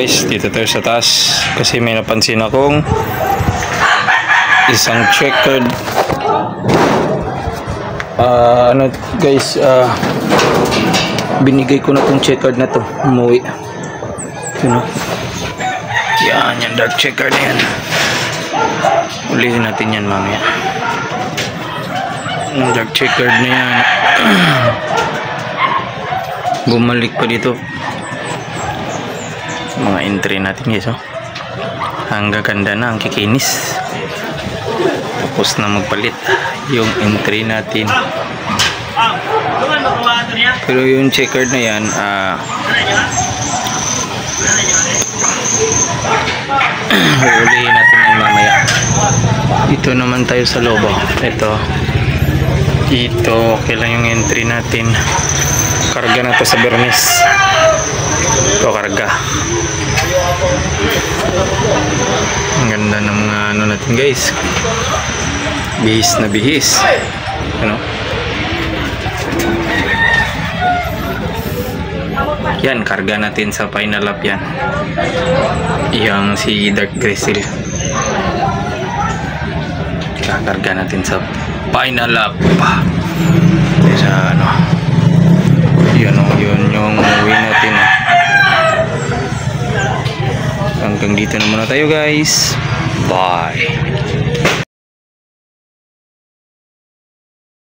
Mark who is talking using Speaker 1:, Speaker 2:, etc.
Speaker 1: guys, dito tayo sa taas kasi may napansin akong isang checkered binigay ko na tong checkered na to, umuwi. Yan, yung dark checkered na yan. Ulihin natin yan mamaya. Yung dark checkered na yan. Bumalik pa dito mga entry natin guys, oh. Ang gaganda na, ang kikinis. Tapos na magpalit yung entry natin. Pero yung checkered na yan, ulihin natin yan mamaya. Dito naman tayo sa loob, oh. Ito okay lang yung entry natin. Karga na to sa bernis. Ito karga. Ang ganda ng mga ano natin guys. Bihis na bihis. Yan, karga natin sa final lap yan. Yung si Dark Grizzle. Karga natin sa final lap. Sa yun yung uwi natin. Hanggang dito na muna tayo guys. Bye.